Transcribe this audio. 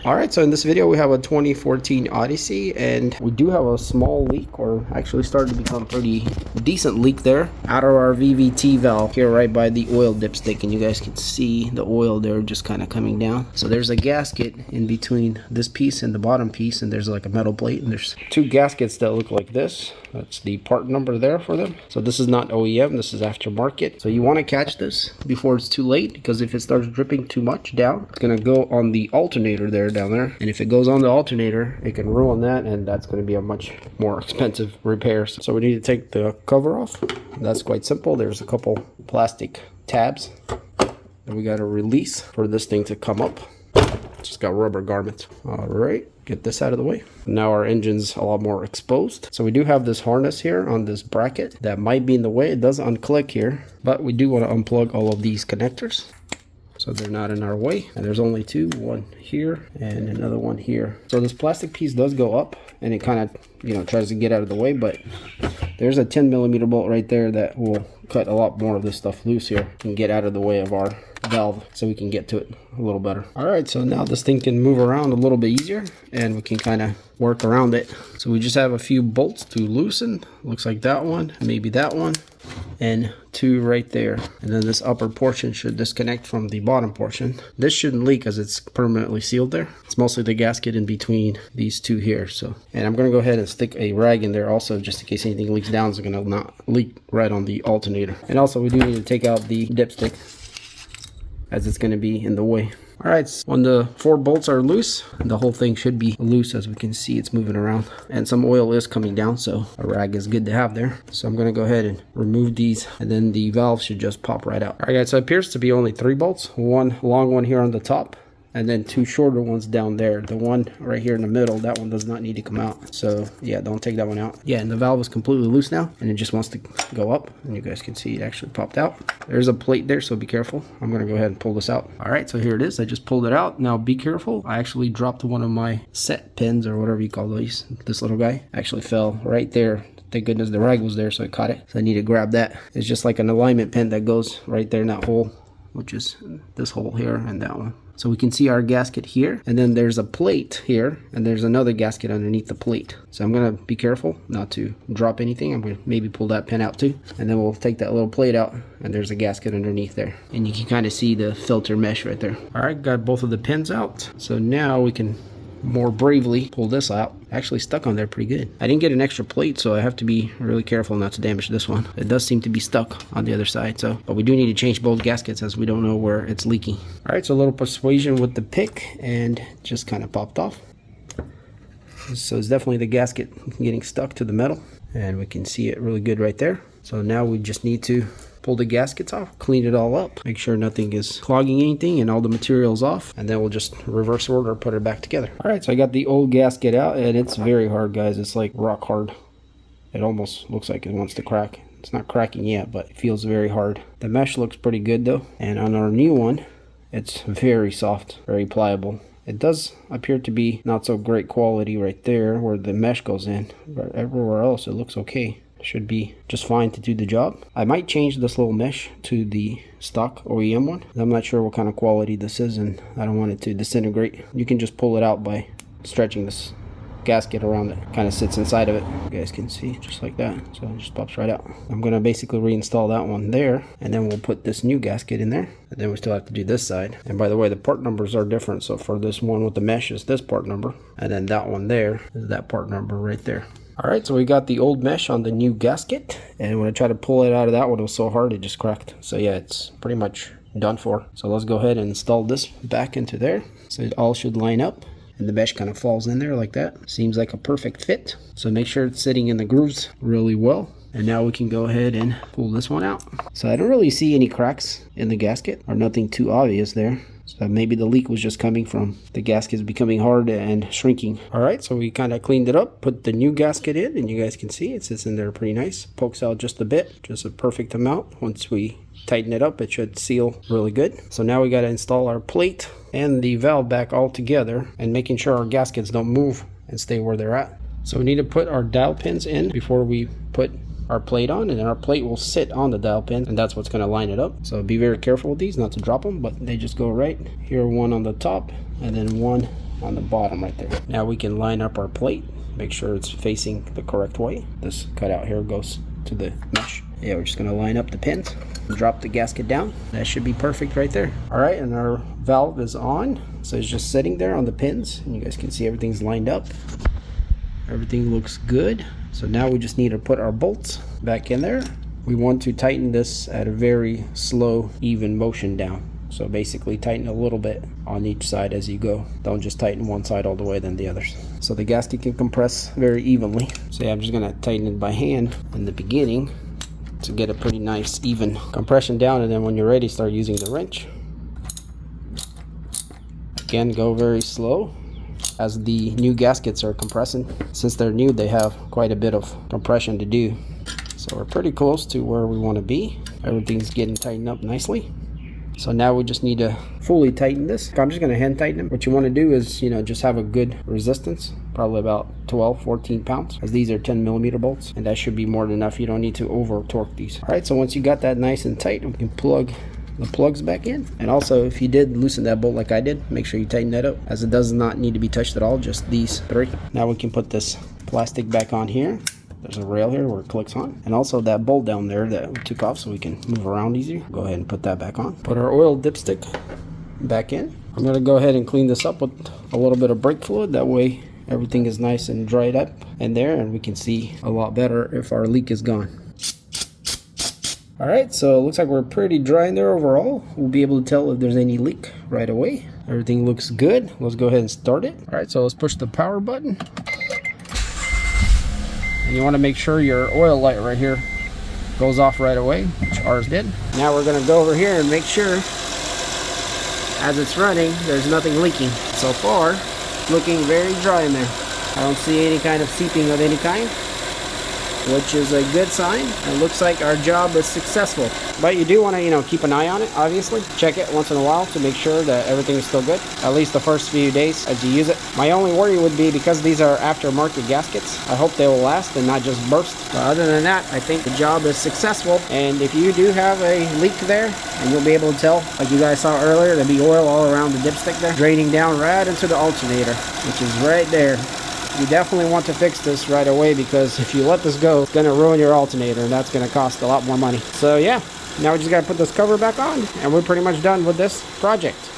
All right, so in this video we have a 2014 Odyssey, and we do have a small leak, or actually started to become pretty decent leak there out of our VVT valve here right by the oil dipstick, and you guys can see the oil there just kind of coming down. So there's a gasket in between this piece and the bottom piece, and there's like a metal plate, and there's two gaskets that look like this. That's the part number there for them. So this is not OEM, this is aftermarket. So you want to catch this before it's too late, because if it starts dripping too much down, it's going to go on the alternator there down there, and if it goes on the alternator it can ruin that, and that's going to be a much more expensive repair. So we need to take the cover off. That's quite simple. There's a couple plastic tabs that we got to release for this thing to come up. Just got rubber garments. All right, get this out of the way. Now our engine's a lot more exposed. So we do have this harness here on this bracket that might be in the way. It does unclick here, but we do want to unplug all of these connectors so they're not in our way. And there's only two, one here and another one here. So this plastic piece does go up, and it kind of, you know, tries to get out of the way, but there's a 10mm bolt right there that will cut a lot more of this stuff loose here and get out of the way of our valve so we can get to it a little better. All right, so now this thing can move around a little bit easier, and we can kind of work around it. So we just have a few bolts to loosen. Looks like that one, maybe that one, and two right there. And then this upper portion should disconnect from the bottom portion. This shouldn't leak because it's permanently sealed there. It's mostly the gasket in between these two here. So, and I'm going to go ahead and stick a rag in there also, just in case anything leaks down. It's going to not leak right on the alternator. And also we do need to take out the dipstick, as it's going to be in the way. All right, so when the four bolts are loose, the whole thing should be loose. As we can see, it's moving around, and some oil is coming down, so a rag is good to have there. So I'm going to go ahead and remove these, and then the valve should just pop right out. All right, guys, so it appears to be only 3 bolts. One long one here on the top, and then two shorter ones down there. The one right here in the middle, that one does not need to come out. So yeah, don't take that one out. Yeah, and the valve is completely loose now, and it just wants to go up, and you guys can see it actually popped out. There's a plate there, so be careful. I'm gonna go ahead and pull this out. All right, so here it is. I just pulled it out. Now be careful. I actually dropped one of my set pins, or whatever you call these. This little guy actually fell right there. Thank goodness the rag was there, so I caught it. So I need to grab that. It's just like an alignment pin that goes right there in that hole, which is this hole here and that one. So we can see our gasket here, and then there's a plate here, and there's another gasket underneath the plate. So I'm gonna be careful not to drop anything. I'm gonna maybe pull that pin out too, and then we'll take that little plate out, and there's a gasket underneath there. And you can kind of see the filter mesh right there. All right, got both of the pins out. So now we can more bravely pull this out. Actually stuck on there pretty good. I didn't get an extra plate, so I have to be really careful not to damage this one. It does seem to be stuck on the other side, so, but we do need to change both gaskets as we don't know where it's leaking. All right, so a little persuasion with the pick, and just kind of popped off. So it's definitely the gasket getting stuck to the metal, and we can see it really good right there. So now we just need to pull the gaskets off, clean it all up, make sure nothing is clogging anything and all the material's off, and then we'll just reverse order, put it back together. All right, so I got the old gasket out, and it's very hard, guys. It's like rock hard. It almost looks like it wants to crack. It's not cracking yet, but it feels very hard. The mesh looks pretty good though, and on our new one, it's very soft, very pliable. It does appear to be not so great quality right there where the mesh goes in, but everywhere else it looks okay. Should be just fine to do the job. I might change this little mesh to the stock OEM one. I'm not sure what kind of quality this is, and I don't want it to disintegrate. You can just pull it out by stretching this gasket around. It kind of sits inside of it. You guys can see just like that, so it just pops right out. I'm gonna basically reinstall that one there, and then we'll put this new gasket in there, and then we still have to do this side. And by the way, the part numbers are different. So for this one with the mesh is this part number, and then that one there is that part number right there. All right, so we got the old mesh on the new gasket, and when I tried to pull it out of that one, it was so hard it just cracked. So yeah, it's pretty much done for. So let's go ahead and install this back into there. So it all should line up, and the mesh kind of falls in there like that. Seems like a perfect fit. So make sure it's sitting in the grooves really well. And now we can go ahead and pull this one out. So I don't really see any cracks in the gasket, or nothing too obvious there. So maybe the leak was just coming from the gaskets becoming hard and shrinking. All right, so we kind of cleaned it up, put the new gasket in, and you guys can see it sits in there pretty nice. Pokes out just a bit, just a perfect amount. Once we tighten it up, it should seal really good. So now we got to install our plate and the valve back all together, and making sure our gaskets don't move and stay where they're at. So we need to put our dowel pins in before we put our plate on, and then our plate will sit on the dowel pin, and that's what's going to line it up. So be very careful with these not to drop them, but they just go right here, one on the top and then one on the bottom right there. Now we can line up our plate, make sure it's facing the correct way. This cutout here goes to the mesh. Yeah, we're just gonna line up the pins, drop the gasket down. That should be perfect right there. All right, and our valve is on. So it's just sitting there on the pins, and you guys can see everything's lined up. Everything looks good. So now we just need to put our bolts back in there. We want to tighten this at a very slow, even motion down. So basically tighten a little bit on each side as you go. Don't just tighten one side all the way, then the others. So the gasket can compress very evenly. So yeah, I'm just gonna tighten it by hand in the beginning to get a pretty nice even compression down, and then when you're ready, start using the wrench. Again, go very slow as the new gaskets are compressing. Since they're new, they have quite a bit of compression to do. So we're pretty close to where we want to be. Everything's getting tightened up nicely. So now we just need to fully tighten this. I'm just going to hand tighten them. What you want to do is, just have a good resistance, probably about 12, 14 pounds, as these are 10mm bolts, and that should be more than enough. You don't need to over torque these. All right, so once you got that nice and tight, we can plug the plugs back in. And also, if you did loosen that bolt like I did, make sure you tighten that up, as it does not need to be touched at all, just these three. Now we can put this plastic back on here. There's a rail here where it clicks on, and also that bolt down there that we took off so we can move around easier. Go ahead and put that back on. Put our oil dipstick back in. I'm going to go ahead and clean this up with a little bit of brake fluid. That way everything is nice and dried up in there, and we can see a lot better if our leak is gone. Alright, so it looks like we're pretty dry in there overall. We'll be able to tell if there's any leak right away. Everything looks good. Let's go ahead and start it. Alright, so let's push the power button. And you want to make sure your oil light right here goes off right away, which ours did. Now we're going to go over here and make sure as it's running there's nothing leaking. So far, looking very dry in there. I don't see any kind of seeping of any kind, which is a good sign. It looks like our job is successful. But you do want to, keep an eye on it, obviously. Check it once in a while to make sure that everything is still good, at least the first few days as you use it. My only worry would be, because these are aftermarket gaskets, I hope they will last and not just burst. But other than that, I think the job is successful. And if you do have a leak there, and you'll be able to tell, like you guys saw earlier, there'll be oil all around the dipstick there, draining down right into the alternator, which is right there. You definitely want to fix this right away, because if you let this go, it's going to ruin your alternator, and that's going to cost a lot more money. So yeah, now we just got to put this cover back on, and we're pretty much done with this project.